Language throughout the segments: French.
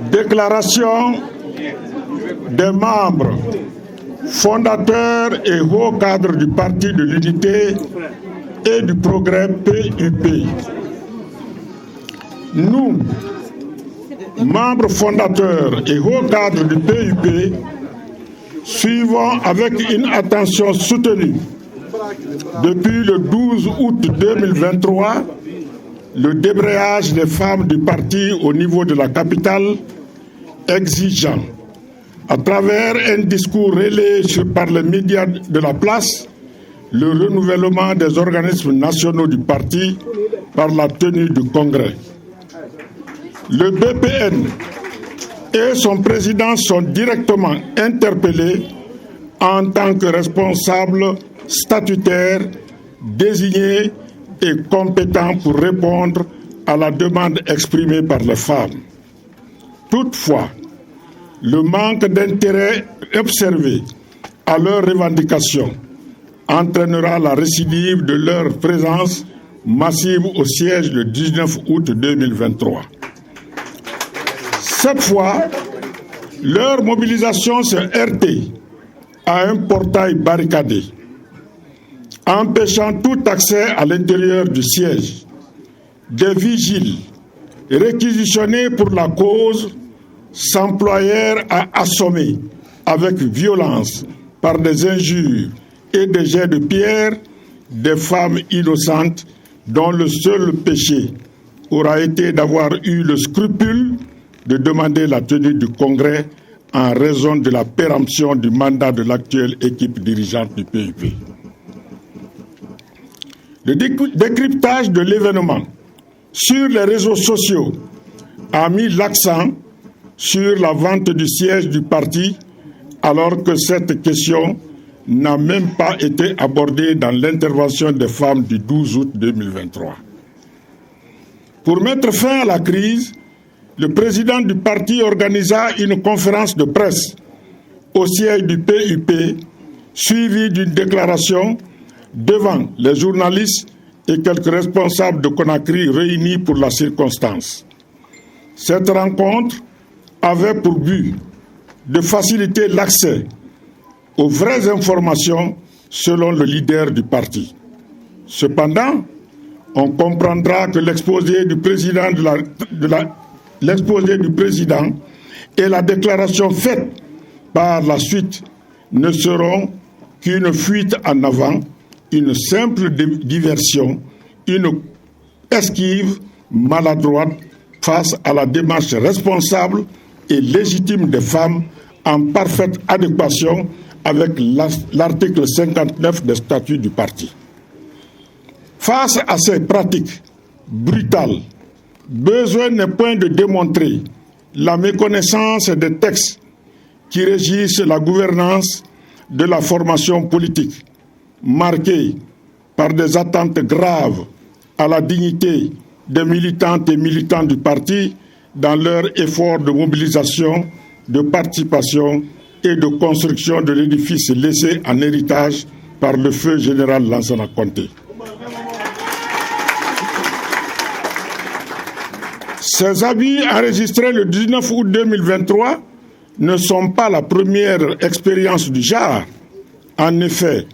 Déclaration des membres fondateurs et hauts cadres du Parti de l'Unité et du Progrès PUP. Nous, membres fondateurs et hauts cadres du PUP, suivons avec une attention soutenue depuis le 12 août 2023 le débrayage des femmes du parti au niveau de la capitale, exigeant, à travers un discours relayé par les médias de la place, le renouvellement des organismes nationaux du parti par la tenue du congrès. Le BPN et son président sont directement interpellés en tant que responsables statutaires désignés et compétents pour répondre à la demande exprimée par les femmes. Toutefois, le manque d'intérêt observé à leurs revendications entraînera la récidive de leur présence massive au siège le 19 août 2023. Cette fois, leur mobilisation s'est heurtée à un portail barricadé, empêchant tout accès à l'intérieur du siège. Des vigiles réquisitionnés pour la cause s'employèrent à assommer avec violence par des injures et des jets de pierre des femmes innocentes dont le seul péché aura été d'avoir eu le scrupule de demander la tenue du congrès en raison de la péremption du mandat de l'actuelle équipe dirigeante du PUP. Le décryptage de l'événement sur les réseaux sociaux a mis l'accent sur la vente du siège du parti, alors que cette question n'a même pas été abordée dans l'intervention des femmes du 12 août 2023. Pour mettre fin à la crise, le président du parti organisa une conférence de presse au siège du PUP, suivie d'une déclaration devant les journalistes et quelques responsables de Conakry réunis pour la circonstance. Cette rencontre avait pour but de faciliter l'accès aux vraies informations selon le leader du parti. Cependant, on comprendra que l'exposé du président et la déclaration faite par la suite ne seront qu'une fuite en avant, une simple diversion, une esquive maladroite face à la démarche responsable et légitime des femmes en parfaite adéquation avec l'article 59 des statuts du parti. Face à ces pratiques brutales, besoin n'est point de démontrer la méconnaissance des textes qui régissent la gouvernance de la formation politique, marquée par des attentes graves à la dignité des militantes et militants du parti dans leur effort de mobilisation, de participation et de construction de l'édifice laissé en héritage par le feu général Lansana Conté. Ces avis enregistrés le 19 août 2023 ne sont pas la première expérience du genre. En effet,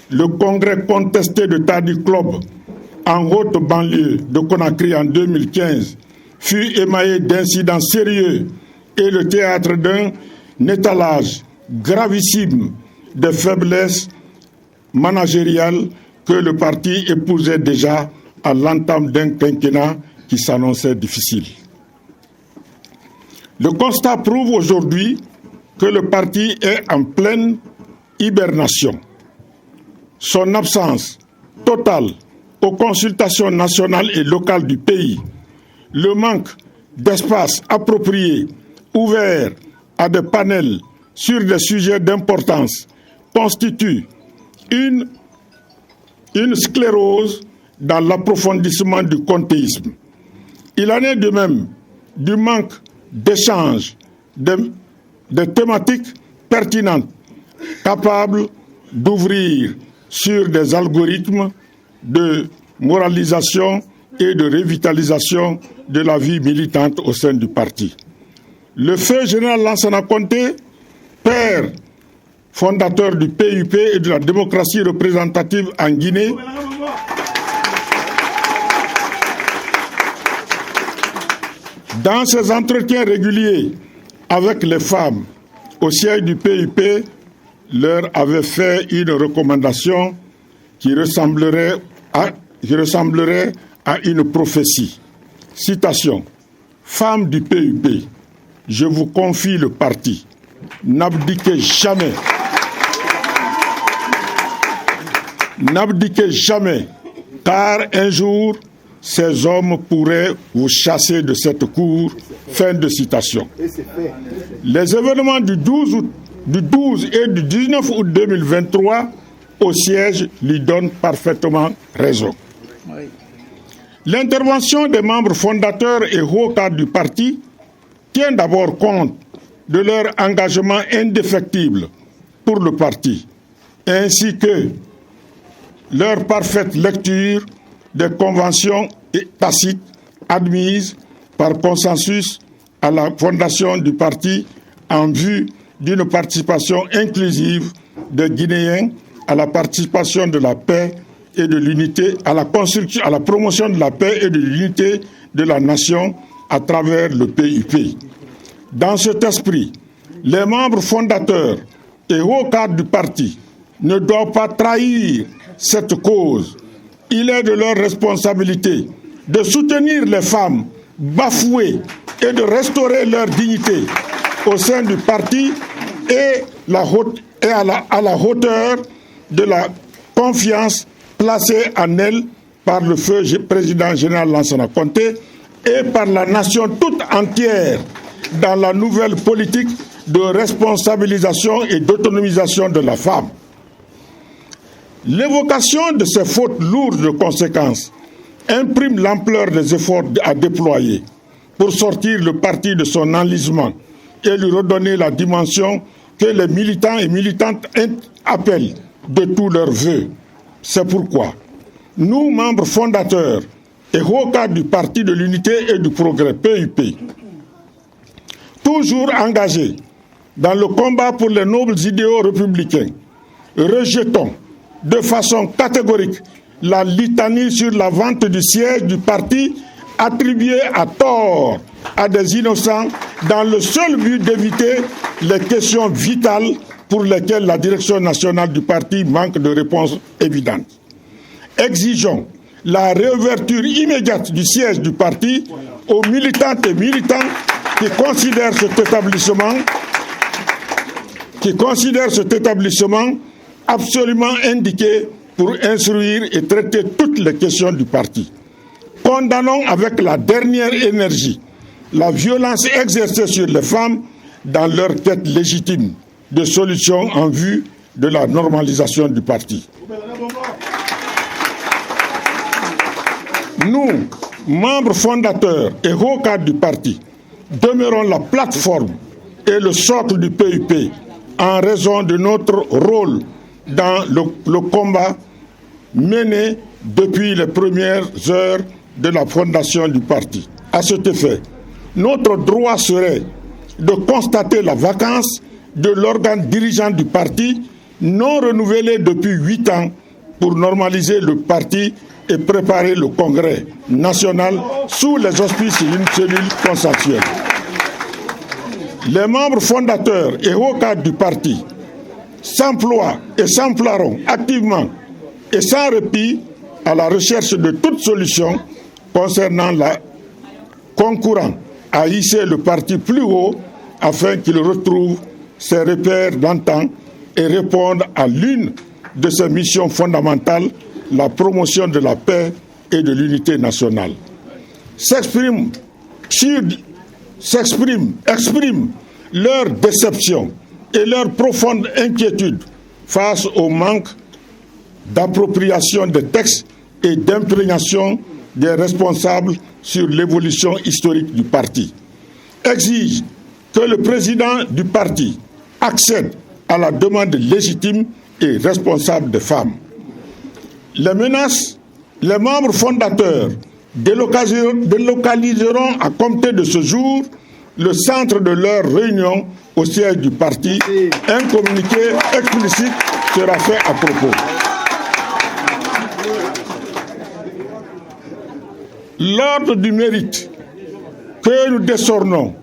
le congrès contesté de Tadi Club en haute banlieue de Conakry en 2015 fut émaillé d'incidents sérieux et le théâtre d'un étalage gravissime de faiblesses managériales que le parti épousait déjà à l'entame d'un quinquennat qui s'annonçait difficile. Le constat prouve aujourd'hui que le parti est en pleine hibernation. Son absence totale aux consultations nationales et locales du pays, le manque d'espace approprié, ouvert à des panels sur des sujets d'importance, constitue une sclérose dans l'approfondissement du contéisme. Il en est de même du manque d'échanges, de thématiques pertinentes, capables d'ouvrir sur des algorithmes de moralisation et de revitalisation de la vie militante au sein du parti. le feu général Lansana Conté, père fondateur du PUP et de la démocratie représentative en Guinée, dans ses entretiens réguliers avec les femmes au siège du PUP, leur avait fait une recommandation qui ressemblerait à une prophétie. Citation. Femmes du PUP, je vous confie le parti. N'abdiquez jamais. N'abdiquez jamais, car un jour, ces hommes pourraient vous chasser de cette cour. Fin de citation. Les événements du 12 et du 19 août 2023 au siège lui donnent parfaitement raison. L'intervention des membres fondateurs et hauts cadres du parti tient d'abord compte de leur engagement indéfectible pour le parti, ainsi que leur parfaite lecture des conventions tacites admises par consensus à la fondation du parti en vue d'une participation inclusive des Guinéens à la participation de la paix et de l'unité, à la construction, à la promotion de la paix et de l'unité de la nation à travers le PUP. Dans cet esprit, les membres fondateurs et hauts cadres du parti ne doivent pas trahir cette cause. Il est de leur responsabilité de soutenir les femmes bafouées et de restaurer leur dignité au sein du parti et à la hauteur de la confiance placée en elle par le feu président général Lansana Conté et par la nation toute entière dans la nouvelle politique de responsabilisation et d'autonomisation de la femme. L'évocation de ces fautes lourdes de conséquences imprime l'ampleur des efforts à déployer pour sortir le parti de son enlisement et lui redonner la dimension que les militants et militantes appellent de tous leurs vœux. C'est pourquoi nous, membres fondateurs et hauts cadres du Parti de l'Unité et du Progrès, PUP, toujours engagés dans le combat pour les nobles idéaux républicains, rejetons de façon catégorique la litanie sur la vente du siège du parti attribuée à tort à des innocents dans le seul but d'éviter les questions vitales pour lesquelles la direction nationale du parti manque de réponses évidentes. Exigeons la réouverture immédiate du siège du parti aux militantes et militants qui considèrent cet établissement absolument indiqué pour instruire et traiter toutes les questions du parti. Condamnons avec la dernière énergie la violence exercée sur les femmes dans leur quête légitime de solutions en vue de la normalisation du parti. Nous, membres fondateurs et hauts cadres du parti, demeurons la plateforme et le socle du PUP en raison de notre rôle dans le combat mené depuis les premières heures de la fondation du parti. À cet effet, notre droit serait de constater la vacance de l'organe dirigeant du parti non renouvelé depuis 8 ans pour normaliser le parti et préparer le congrès national sous les auspices d'une cellule consensuelle. Les membres fondateurs et hauts cadres du parti s'emploient et s'emploieront activement et sans répit à la recherche de toute solution concernant concourant à hisser le parti plus haut afin qu'il retrouve ses repères d'antan et réponde à l'une de ses missions fondamentales, la promotion de la paix et de l'unité nationale. Expriment leur déception et leur profonde inquiétude face au manque d'appropriation des textes et d'imprégnation des responsables sur l'évolution historique du parti. Exige que le président du parti accède à la demande légitime et responsable des femmes. Les menaces, les membres fondateurs délocaliseront à compter de ce jour le centre de leur réunion au siège du parti. Un communiqué explicite sera fait à propos. L'ordre du mérite que nous décernons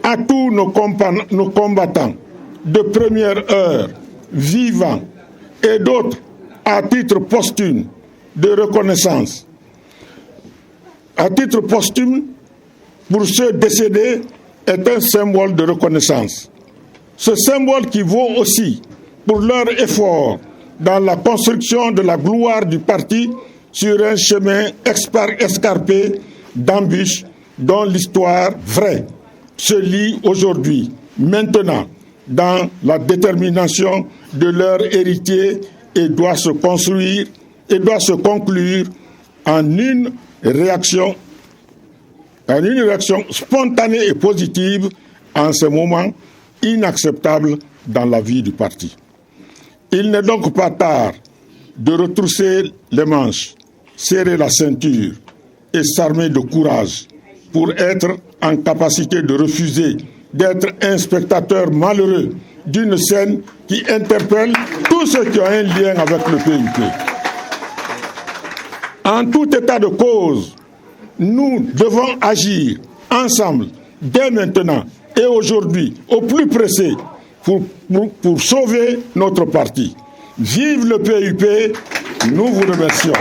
à tous nos combattants de première heure, vivants, et d'autres à titre posthume de reconnaissance. À titre posthume, pour ceux décédés, est un symbole de reconnaissance. Ce symbole qui vaut aussi pour leur effort dans la construction de la gloire du parti sur un chemin escarpé d'embûches dont l'histoire vraie se lit aujourd'hui, maintenant, dans la détermination de leur héritier et doit se construire et doit se conclure en une réaction spontanée et positive en ce moment inacceptable dans la vie du parti. Il n'est donc pas tard de retrousser les manches, serrer la ceinture et s'armer de courage pour être en capacité de refuser d'être un spectateur malheureux d'une scène qui interpelle tous ceux qui ont un lien avec le PUP. En tout état de cause, nous devons agir ensemble, dès maintenant et aujourd'hui, au plus pressé, pour sauver notre parti. Vive le PUP, nous vous remercions.